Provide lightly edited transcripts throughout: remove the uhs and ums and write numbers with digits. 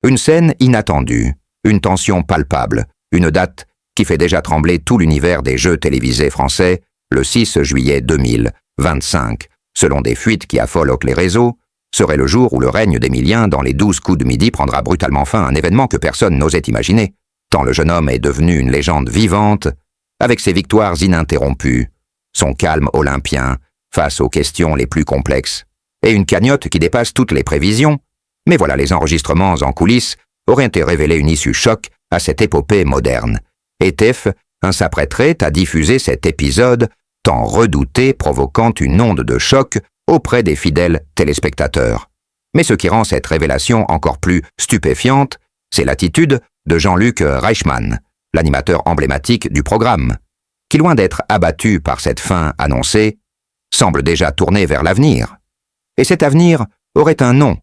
Une scène inattendue, une tension palpable, une date qui fait déjà trembler tout l'univers des jeux télévisés français le 6 juillet 2025, selon des fuites qui affolent les réseaux, serait le jour où le règne d'Émilien dans les 12 coups de midi prendra brutalement fin, un événement que personne n'osait imaginer, tant le jeune homme est devenu une légende vivante, avec ses victoires ininterrompues, son calme olympien face aux questions les plus complexes, et une cagnotte qui dépasse toutes les prévisions. Mais voilà, les enregistrements en coulisses auraient été révélé une issue choc à cette épopée moderne. Et TF s'apprêterait à diffuser cet épisode tant redouté, provoquant une onde de choc auprès des fidèles téléspectateurs. Mais ce qui rend cette révélation encore plus stupéfiante, c'est l'attitude de Jean-Luc Reichmann, l'animateur emblématique du programme, qui, loin d'être abattu par cette fin annoncée, semble déjà tourné vers l'avenir. Et cet avenir aurait un nom,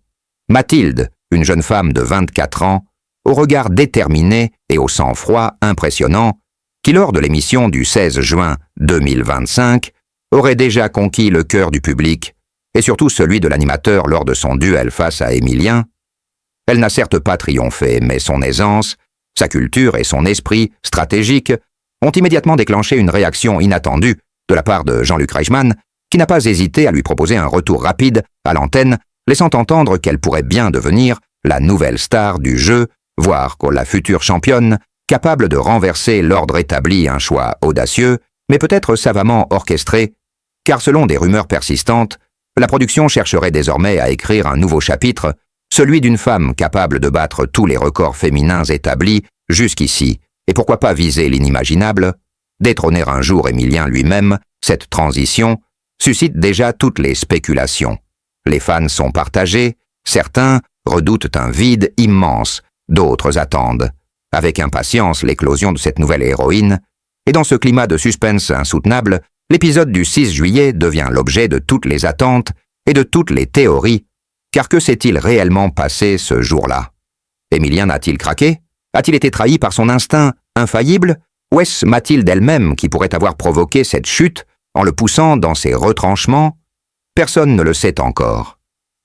Mathilde, une jeune femme de 24 ans, au regard déterminé et au sang-froid impressionnant, qui lors de l'émission du 16 juin 2025 aurait déjà conquis le cœur du public et surtout celui de l'animateur lors de son duel face à Émilien. Elle n'a certes pas triomphé, mais son aisance, sa culture et son esprit stratégique ont immédiatement déclenché une réaction inattendue de la part de Jean-Luc Reichmann, qui n'a pas hésité à lui proposer un retour rapide à l'antenne, laissant entendre qu'elle pourrait bien devenir la nouvelle star du jeu, voire la future championne, capable de renverser l'ordre établi, un choix audacieux, mais peut-être savamment orchestré, car selon des rumeurs persistantes, la production chercherait désormais à écrire un nouveau chapitre, celui d'une femme capable de battre tous les records féminins établis jusqu'ici, et pourquoi pas viser l'inimaginable, détrôner un jour Émilien lui-même. Cette transition suscite déjà toutes les spéculations. Les fans sont partagés, certains redoutent un vide immense, d'autres attendent avec impatience l'éclosion de cette nouvelle héroïne, et dans ce climat de suspense insoutenable, l'épisode du 6 juillet devient l'objet de toutes les attentes et de toutes les théories, car que s'est-il réellement passé ce jour-là? Émilien a-t-il craqué? A-t-il été trahi par son instinct infaillible? Ou est-ce Mathilde elle-même qui pourrait avoir provoqué cette chute en le poussant dans ses retranchements? Personne ne le sait encore.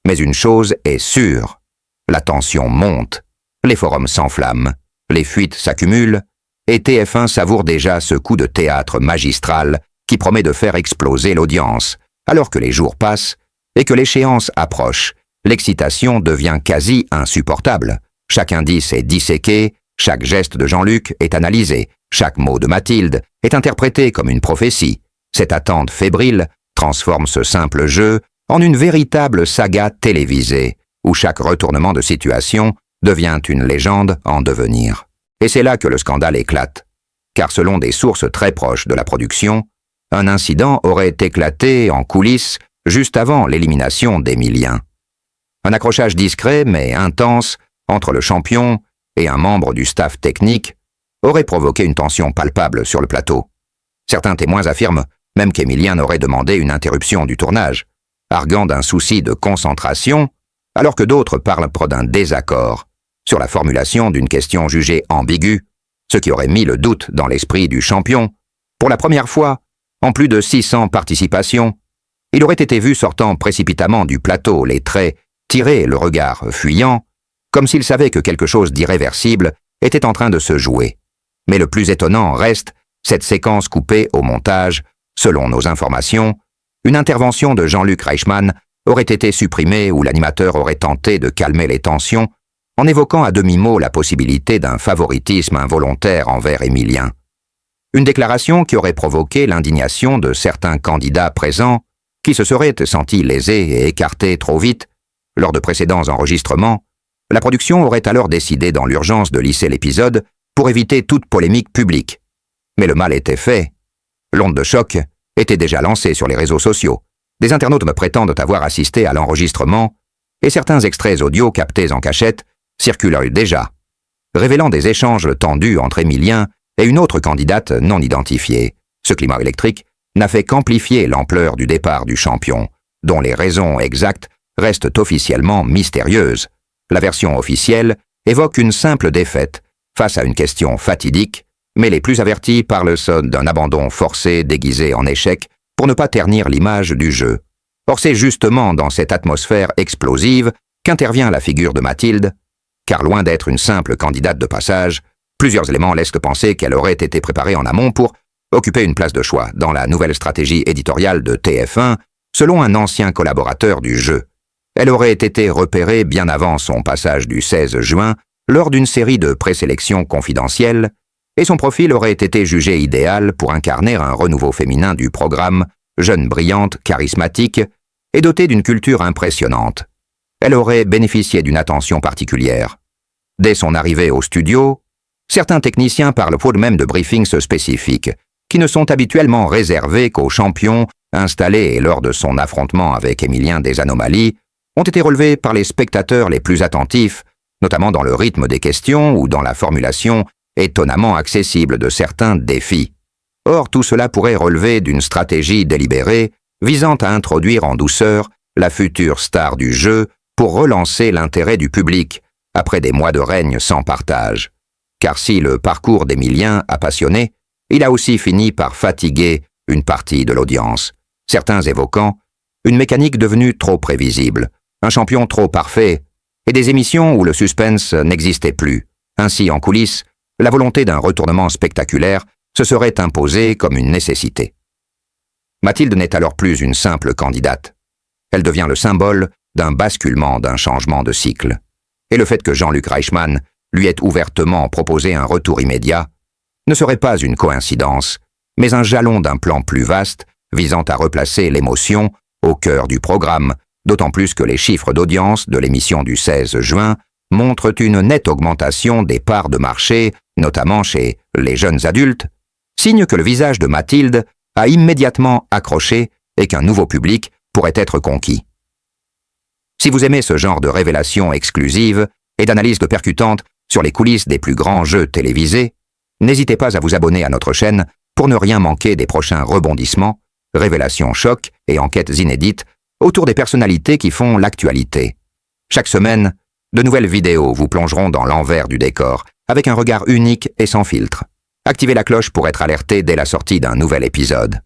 Mais une chose est sûre, la tension monte, les forums s'enflamment, les fuites s'accumulent, et TF1 savoure déjà ce coup de théâtre magistral qui promet de faire exploser l'audience. Alors que les jours passent et que l'échéance approche, l'excitation devient quasi insupportable. Chaque indice est disséqué, chaque geste de Jean-Luc est analysé, chaque mot de Mathilde est interprété comme une prophétie. Cette attente fébrile transforme ce simple jeu en une véritable saga télévisée, où chaque retournement de situation devient une légende en devenir. Et c'est là que le scandale éclate, car selon des sources très proches de la production, un incident aurait éclaté en coulisses juste avant l'élimination d'Émilien. Un accrochage discret mais intense entre le champion et un membre du staff technique aurait provoqué une tension palpable sur le plateau. Certains témoins affirment même qu'Émilien aurait demandé une interruption du tournage, arguant d'un souci de concentration, alors que d'autres parlent d'un désaccord sur la formulation d'une question jugée ambiguë, ce qui aurait mis le doute dans l'esprit du champion. Pour la première fois, en plus de 600 participations, il aurait été vu sortant précipitamment du plateau, les traits tirés, le regard fuyant, comme s'il savait que quelque chose d'irréversible était en train de se jouer. Mais le plus étonnant reste cette séquence coupée au montage. Selon nos informations, une intervention de Jean-Luc Reichmann aurait été supprimée où l'animateur aurait tenté de calmer les tensions en évoquant à demi-mot la possibilité d'un favoritisme involontaire envers Émilien. Une déclaration qui aurait provoqué l'indignation de certains candidats présents qui se seraient sentis lésés et écartés trop vite. Lors de précédents enregistrements, la production aurait alors décidé dans l'urgence de lisser l'épisode pour éviter toute polémique publique. Mais le mal était fait. L'onde de choc était déjà lancée sur les réseaux sociaux. Des internautes me prétendent avoir assisté à l'enregistrement et certains extraits audio captés en cachette circulent déjà, révélant des échanges tendus entre Émilien et une autre candidate non identifiée. Ce climat électrique n'a fait qu'amplifier l'ampleur du départ du champion, dont les raisons exactes restent officiellement mystérieuses. La version officielle évoque une simple défaite face à une question fatidique, mais les plus avertis parlent d'un abandon forcé déguisé en échec pour ne pas ternir l'image du jeu. Or c'est justement dans cette atmosphère explosive qu'intervient la figure de Mathilde, car loin d'être une simple candidate de passage, plusieurs éléments laissent penser qu'elle aurait été préparée en amont pour occuper une place de choix dans la nouvelle stratégie éditoriale de TF1, selon un ancien collaborateur du jeu. Elle aurait été repérée bien avant son passage du 16 juin lors d'une série de présélections confidentielles, et son profil aurait été jugé idéal pour incarner un renouveau féminin du programme, jeune brillante, charismatique et dotée d'une culture impressionnante. Elle aurait bénéficié d'une attention particulière. Dès son arrivée au studio, certains techniciens parlent tout de même de briefings spécifiques, qui ne sont habituellement réservés qu'aux champions installés et lors de son affrontement avec Émilien des Anomalies, ont été relevés par les spectateurs les plus attentifs, notamment dans le rythme des questions ou dans la formulation étonnamment accessible de certains défis. Or, tout cela pourrait relever d'une stratégie délibérée visant à introduire en douceur la future star du jeu pour relancer l'intérêt du public, après des mois de règne sans partage. Car si le parcours d'Émilien a passionné, il a aussi fini par fatiguer une partie de l'audience, certains évoquant une mécanique devenue trop prévisible, un champion trop parfait, et des émissions où le suspense n'existait plus. Ainsi, en coulisses, la volonté d'un retournement spectaculaire se serait imposée comme une nécessité. Mathilde n'est alors plus une simple candidate. Elle devient le symbole d'un basculement, d'un changement de cycle. Et le fait que Jean-Luc Reichmann lui ait ouvertement proposé un retour immédiat ne serait pas une coïncidence, mais un jalon d'un plan plus vaste visant à replacer l'émotion au cœur du programme, d'autant plus que les chiffres d'audience de l'émission du 16 juin montrent une nette augmentation des parts de marché, notamment chez les jeunes adultes, signe que le visage de Mathilde a immédiatement accroché et qu'un nouveau public pourrait être conquis. Si vous aimez ce genre de révélations exclusives et d'analyses percutantes sur les coulisses des plus grands jeux télévisés, n'hésitez pas à vous abonner à notre chaîne pour ne rien manquer des prochains rebondissements, révélations chocs et enquêtes inédites autour des personnalités qui font l'actualité. Chaque semaine, de nouvelles vidéos vous plongeront dans l'envers du décor, avec un regard unique et sans filtre. Activez la cloche pour être alerté dès la sortie d'un nouvel épisode.